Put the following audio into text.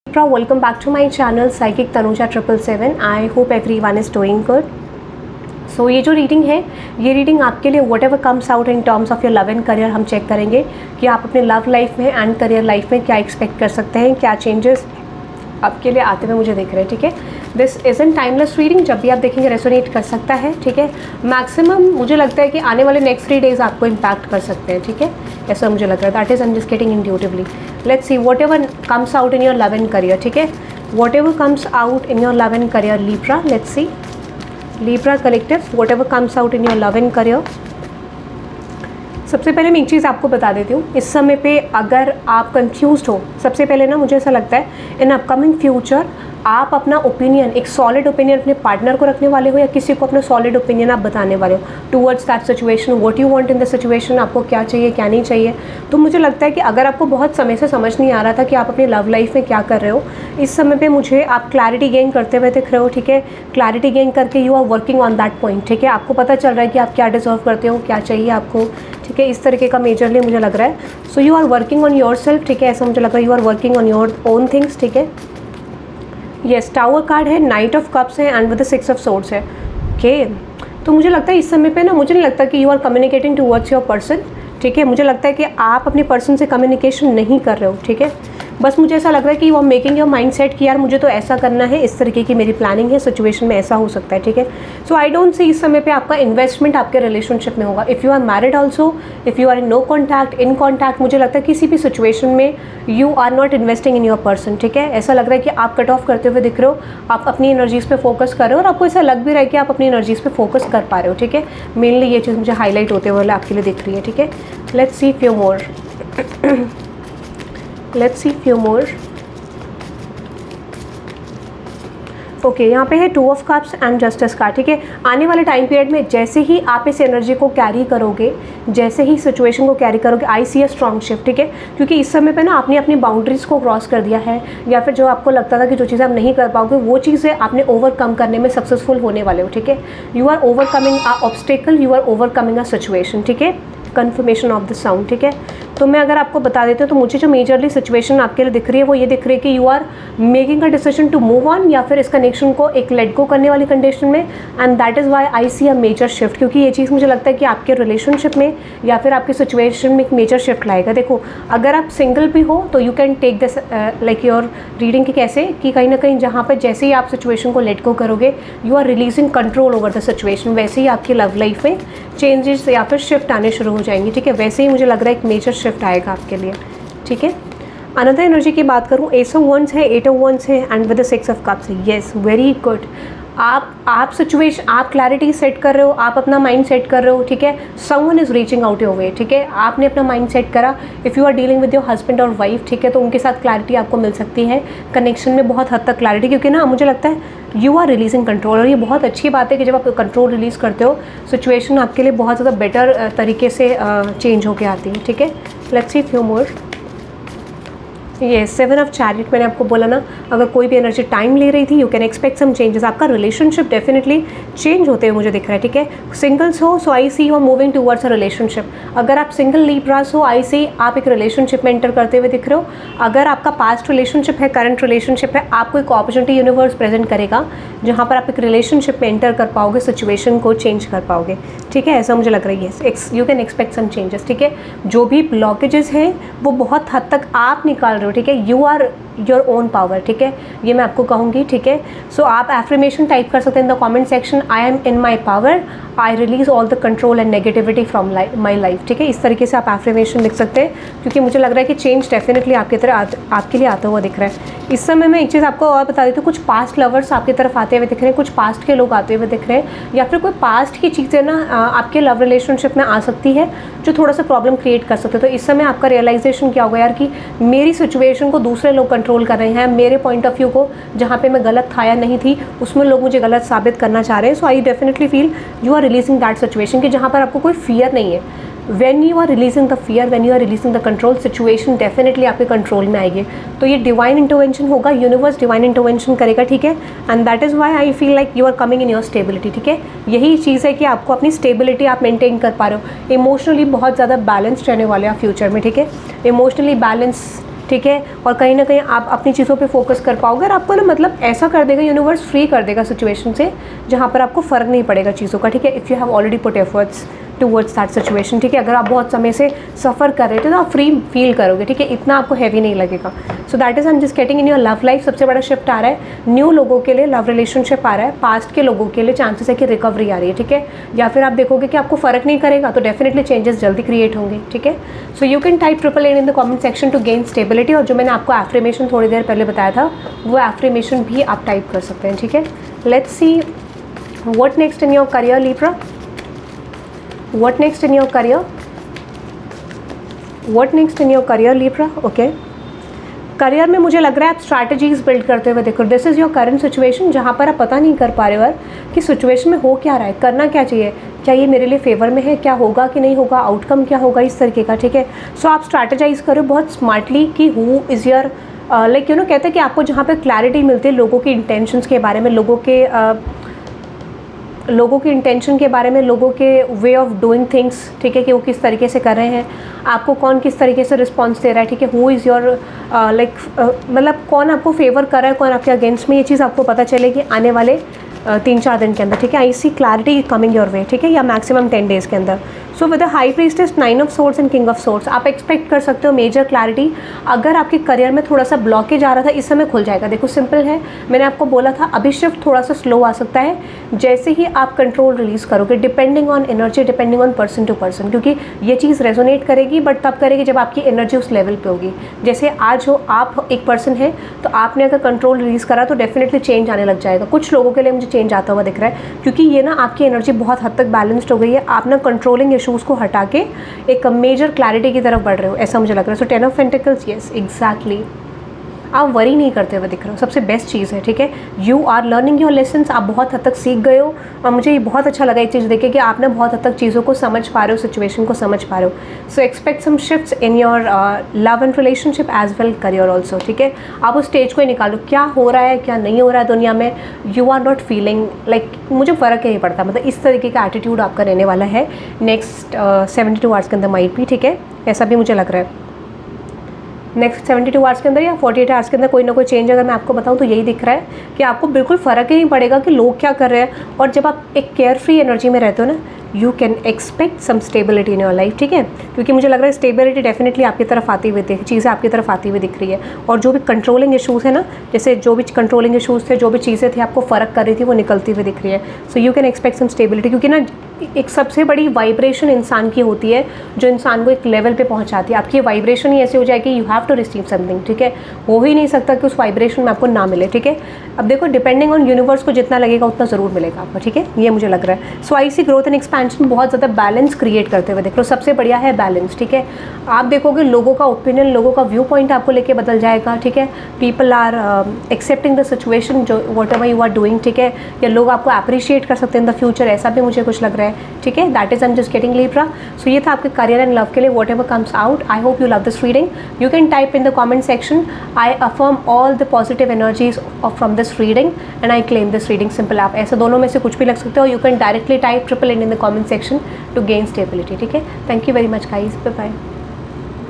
Welcome back to my channel Psychic Tanuja 777. I hope everyone is doing good. सो ये जो reading है, ये reading आपके लिए what ever comes out in terms of your love and career हम check करेंगे कि आप अपने लव लाइफ में एंड करियर लाइफ में क्या एक्सपेक्ट कर सकते हैं, क्या चेंजेस आपके लिए आते हुए मुझे दिख रहे हैं. ठीक है, this is an timeless reading, जब भी आप देखेंगे रेसोनेट कर सकता है. ठीक है, मैक्सिमम मुझे लगता है कि आने वाले नेक्स्ट 3 डेज आपको इम्पैक्ट कर सकते हैं. ठीक है, ऐसा मुझे लग रहा है. That is I am just getting intuitively. Let's see what ever comes out in your love and career. ठीक है, what ever comes out in your love and career Libra. Let's see Libra collective, whatever comes out in your love and career. सबसे पहले मैं एक चीज़ आपको बता देती हूँ. इस समय पे अगर आप कंफ्यूज्ड हो, सबसे पहले ना मुझे ऐसा लगता है इन अपकमिंग फ्यूचर आप अपना ओपिनियन, एक सॉलिड ओपिनियन अपने पार्टनर को रखने वाले हो या किसी को अपना सॉलिड ओपिनियन आप बताने वाले हो towards that situation. What you want in the situation, आपको क्या चाहिए क्या नहीं चाहिए. तो मुझे लगता है कि अगर आपको बहुत समय से समझ नहीं आ रहा था कि आप अपनी लव लाइफ में क्या कर रहे हो, इस समय पे मुझे आप क्लैरिटी गेन करते हुए दिख रहे हो. ठीक है, क्लैरिटी गेन करके you are working on that point. ठीक है, आपको पता चल रहा है कि आप क्या डिजर्व करते हो, क्या चाहिए आपको. ठीक है, इस तरीके का मेजरली मुझे लग रहा है. So you are working on yourself. ठीक है, ऐसा मुझे लग रहा है. You are working on your own things. ठीक है, येस, टावर कार्ड है, नाइट ऑफ कप्स है and with the 6 of swords है. ओके, तो मुझे लगता है इस समय पे ना मुझे नहीं लगता कि you are communicating towards your person. ठीक है, मुझे लगता है कि आप अपने पर्सन से कम्युनिकेशन नहीं कर रहे हो. ठीक है, बस मुझे ऐसा लग रहा है कि you are making your mind set कि यार मुझे तो ऐसा करना है, इस तरीके की मेरी प्लानिंग है, सिचुएशन में ऐसा हो सकता है. ठीक है, सो आई डोंट सी इस समय पे आपका इन्वेस्टमेंट आपके रिलेशनशिप में होगा. If you are married also, if you are in no contact, in contact, मुझे लगता है किसी भी सिचुएशन में you are not investing in your person. ठीक है, ऐसा लग रहा है कि आप कट ऑफ करते हुए दिख रहे हो, आप अपनी एनर्जीज़ पे फोकस कर रहे हो और आपको ऐसा लग भी रहा है कि आप अपनी एनर्जीज़ पे फोकस कर पा रहे हो. ठीक है, मेनली ये चीज़ मुझे हाईलाइट होते हुए आपके लिए दिख रही है. ठीक है, let's see few more. Let's see few more. Okay, यहाँ पे है 2 ऑफ कप्स एंड जस्टिस का. ठीक है, आने वाले टाइम पीरियड में जैसे ही आप इस एनर्जी को कैरी करोगे, जैसे ही सिचुएशन को कैरी करोगे, आई सी अ स्ट्रॉन्ग शिफ्ट. ठीक है, क्योंकि इस समय पे ना आपने अपनी बाउंड्रीज़ को क्रॉस कर दिया है या फिर जो आपको लगता था कि जो चीज़ें आप नहीं कर पाओगे वो चीज़ें आपने ओवरकम करने में सक्सेसफुल होने वाले हो. ठीक है, you are overcoming a obstacle, you are overcoming a situation. ठीक है, कन्फर्मेशन ऑफ द साउंड. ठीक है, तो मैं अगर आपको बता देती हूँ तो मुझे जो मेजरली सिचुएशन आपके लिए दिख रही है वो ये दिख रही है कि you are making a decision to move on या फिर इस कनेक्शन को एक लेट गो करने वाली कंडीशन में. And that is why I see a major shift, क्योंकि ये चीज़ मुझे लगता है कि आपके रिलेशनशिप में या फिर आपकी सिचुएशन में एक मेजर शिफ्ट लाएगा. देखो, अगर आप सिंगल भी हो तो you can take this like your reading की कैसे कि कहीं ना कहीं जहाँ पर जैसे ही आप सिचुएशन को लेट गो करोगे you are releasing control over the situation, वैसे ही आपकी लव लाइफ में चेंजेस या फिर शिफ्ट आने शुरू हो जाएंगी. ठीक है, वैसे ही मुझे लग रहा है एक मेजर शिफ्ट आएगा आपके लिए. ठीक है, अनदर एनर्जी की बात करूँ, एस ऑफ वंस है, 8 ऑफ वंस है and with the 6 of cups है. Yes, very good. आप सिचुएशन, आप क्लैरिटी सेट कर रहे हो, आप अपना माइंड सेट कर रहे हो. ठीक है, someone is reaching out your way. ठीक है, आपने अपना माइंड सेट करा. If you are dealing with your husband और वाइफ, ठीक है, तो उनके साथ क्लैरिटी आपको मिल सकती है कनेक्शन में, बहुत हद तक क्लैरिटी, क्योंकि ना मुझे लगता है यू आर रिलीजिंग कंट्रोल. और ये बहुत अच्छी बात है कि जब आप कंट्रोल रिलीज़ करते हो सिचुएशन आपके लिए बहुत ज़्यादा बेटर तरीके से चेंज होकर आती है. ठीक है, लेट्स सी फ्यू मोर. ये 7 ऑफ चैरिट, मैंने आपको बोला ना अगर कोई भी एनर्जी टाइम ले रही थी you can expect some changes. आपका रिलेशनशिप डेफिनेटली चेंज होते हुए मुझे दिख रहा है. ठीक है, सिंगल्स हो so I see you are moving towards a relationship. अगर आप सिंगल लीब्रास हो, आई सी आप एक रिलेशनशिप में एंटर करते हुए दिख रहे हो. अगर आपका पास्ट रिलेशनशिप है, करंट रिलेशनशिप है, आपको एक अपॉर्चुनिटी यूनिवर्स प्रेजेंट करेगा जहाँ पर आप एक रिलेशनशिप में एंटर कर पाओगे, सिचुएशन को चेंज कर पाओगे. ठीक है, ऐसा मुझे लग रही है. You can expect some changes. ठीक है, जो भी ब्लॉकेजेस हैं वो बहुत हद तक आप निकाल रहे हो. ठीक है, you are your own power. ठीक है, ये मैं आपको कहूँगी. ठीक है, सो आप एफर्मेशन टाइप कर सकते हैं in the comment section, I am in my power, I release all the control and negativity from my life. ठीक है, इस तरीके से आप एफर्मेशन लिख सकते हैं क्योंकि मुझे लग रहा है कि चेंज डेफिनेटली आपकी तरफ आपके लिए आता हुआ दिख रहा है. इस समय मैं एक चीज़ आपको और बता देती हूँ, कुछ पास्ट लवर्स आपकी तरफ आते हुए दिख रहे हैं, कुछ पास्ट के लोग आते हुए दिख रहे हैं या फिर कोई पास्ट की चीज़ें ना आपके लव रिलेशनशिप में आ सकती है जो थोड़ा सा प्रॉब्लम क्रिएट कर सकते हैं. तो इस समय आपका रियलाइजेशन क्या होगा यार कि मेरी सिचुएशन को दूसरे लोग कंट्रोल कर रहे हैं, मेरे पॉइंट ऑफ व्यू को जहाँ पे मैं गलत था या नहीं थी उसमें लोग मुझे गलत साबित करना चाह रहे हैं. So I definitely feel you are releasing that situation कि जहाँ पर आपको कोई फियर नहीं है. when you are releasing the fear, when you are releasing the control, situation definitely आपके कंट्रोल में आएगी. तो ये डिवाइन इंटरवेंशन होगा, यूनिवर्स डिवाइन इंटरवेंशन करेगा. ठीक है, and that is why I feel like you are coming in your stability. ठीक है, यही चीज़ है कि आपको अपनी स्टेबिलिटी आप मेंटेन कर पा रहे हो. इमोशनली बहुत ज़्यादा बैलेंस्ड रहने वाले आप फ्यूचर में. ठीक है, इमोशनली बैलेंस ठीक है, और कहीं ना कहीं आप अपनी चीज़ों पे फोकस कर पाओगे और आपको ना मतलब ऐसा कर देगा यूनिवर्स, फ्री कर देगा सिचुएशन से जहाँ पर आपको फ़र्क नहीं पड़ेगा चीज़ों का, ठीक है। If you have already put efforts towards that situation, ठीक है। अगर आप बहुत समय से सफ़र कर रहे थे तो आप फ्री फील करोगे, ठीक है, इतना आपको हैवी नहीं लगेगा। So that is I am just getting in your love life सबसे बड़ा शिफ्ट आ रहा है, न्यू लोगों के लिए लव रिलेशनशिप आ रहा है, पास्ट के लोगों के लिए चांसेस है कि रिकवरी आ रही है, ठीक है। या फिर आप देखोगे कि आपको फ़र्क नहीं करेगा तो डेफिनेटली चेंजेस जल्दी क्रिएट होंगे, ठीक है। So you can type 888 in the comment section to gain stability, और जो मैंने आपको एफ्रीमेशन थोड़ी देर पहले बताया था वो एफ्रीमेशन भी आप टाइप कर सकते हैं, ठीक है। Let's see what next in your career Libra, what next in your career, what next in your career Libra, okay। Career में मुझे लग रहा है आप स्ट्रैटेजीज बिल्ड करते हुए देखो, this is your current situation जहाँ पर आप पता नहीं कर पा रहे हो यार कि सिचुएशन में हो क्या रहा है, करना क्या चाहिए, क्या ये मेरे लिए फेवर में है, क्या होगा कि नहीं होगा, आउटकम क्या होगा, इस तरीके का, ठीक है। सो आप स्ट्रैटेजाइज करो बहुत स्मार्टली कि who is your like you know, कहते हैं कि आपको जहाँ पर क्लैरिटी मिलती है लोगों की इंटेंशंस के बारे में, लोगों की इंटेंशन के बारे में, लोगों के वे ऑफ डूइंग थिंग्स, ठीक है, कि वो किस तरीके से कर रहे हैं, आपको कौन किस तरीके से रिस्पॉन्स दे रहा है, ठीक है। हु इज़ योर लाइक मतलब कौन आपको फेवर कर रहा है, कौन आपके अगेंस्ट में, ये चीज़ आपको पता चलेगी आने वाले 3-4 दिन के अंदर, ठीक है। आई सी क्लैरिटी कमिंग योर वे, ठीक है, या मैक्सिमम 10 डेज़ के अंदर। So with the high priestess 9 of swords and king of swords आप एक्सपेक्ट कर सकते हो मेजर क्लैरिटी। अगर आपके करियर में थोड़ा सा ब्लॉकेज आ रहा था, इस समय खुल जाएगा। देखो सिंपल है, मैंने आपको बोला था अभी शिफ्ट थोड़ा सा स्लो आ सकता है जैसे ही आप कंट्रोल रिलीज़ करोगे, depending on energy, depending on person to person, क्योंकि ये चीज़ रेजोनेट करेगी बट तब करेगी जब आपकी एनर्जी उस लेवल पे होगी। जैसे आज हो आप एक पर्सन है तो आपने अगर कंट्रोल रिलीज़ करा तो डेफिनेटली चेंज आने लग जाएगा। कुछ लोगों के लिए मुझे चेंज आता हुआ दिख रहा है क्योंकि ये ना आपकी एनर्जी बहुत हद तक बैलेंस्ड हो गई है, आप ना कंट्रोलिंग इशूज़ को हटा के एक मेजर क्लैरिटी की तरफ बढ़ रहे हो, ऐसा मुझे लग रहा है। सो 10 ऑफ पेंटिकल्स, यस एग्जैक्टली, आप वरी नहीं करते हुए दिख रहे हो, सबसे बेस्ट चीज़ है, ठीक है। You are learning your lessons, आप बहुत हद तक सीख गए हो और मुझे ये बहुत अच्छा लगा एक चीज़ देखे कि आपने बहुत हद तक चीज़ों को समझ पा रहे हो, सिचुएशन को समझ पा रहे हो। So expect some shifts in your love and relationship as well career also, ठीक है। आप उस स्टेज को ही निकालो, क्या हो रहा है क्या नहीं हो रहा है दुनिया में, you are not feeling like मुझे फ़र्क नहीं पड़ता, मतलब इस तरीके का एटीट्यूड आपका रहने वाला है नेक्स्ट 72 आवर्स के अंदर माइट भी, ठीक है, ऐसा भी मुझे लग रहा है। नेक्स्ट 72 आवर्स के अंदर या 48 आवर्स के अंदर कोई ना कोई चेंज अगर मैं आपको बताऊं तो यही दिख रहा है कि आपको बिल्कुल फ़र्क ही नहीं पड़ेगा कि लोग क्या कर रहे हैं। और जब आप एक केयर फ्री एनर्जी में रहते हो ना, you can expect some stability in your life, ठीक है, क्योंकि मुझे लग रहा है स्टेबिलिटी डेफिनेटली आपकी तरफ आती हुई चीज़ें आपकी तरफ आती हुई दिख रही है। और जो भी कंट्रोलिंग इशूज़ है ना, जैसे जो भी कंट्रोलिंग इशूज़ थे, जो भी चीज़ें थी आपको फ़र्क कर रही थी, वो निकलती हुई दिख रही है। So you can expect some stability, क्योंकि ना एक सबसे बड़ी वाइब्रेशन इंसान की होती है जो इंसान को एक लेवल पे पहुंचाती है। आपकी वाइब्रेशन ही ऐसी हो जाएगी, you have to receive something, ठीक है, हो ही नहीं सकता कि उस वाइब्रेशन में आपको ना मिले, ठीक है। अब देखो डिपेंडिंग ऑन यूनिवर्स को जितना लगेगा उतना ज़रूर मिलेगा आपको, ठीक है, ये मुझे लग रहा है। सो I C growth and expansion बहुत ज़्यादा बैलेंस क्रिएट करते हुए देख लो, सबसे बढ़िया है बैलेंस, ठीक है। आप देखोगे लोगों का ओपिनियन, लोगों का व्यू पॉइंट आपको लेके बदल जाएगा, ठीक है। People are accepting the situation जो whatever you are doing, ठीक है, या लोग आपको अप्रिशिएट कर सकते हैं इन द फ्यूचर, ऐसा भी मुझे कुछ लग रहा है, ठीक है। That is I am just getting Libra। सो ये था आपके करियर एंड लव के लिए what ever comes out. I hope you love this reading. You can type in the comment section I affirm all the positive energies from this reading and I claim this reading. Simple, आप ऐसे दोनों में से कुछ भी लग सकते हो। You can directly type 888 in the comment section to gain stability, ठीक है। Thank you very much guys, bye bye.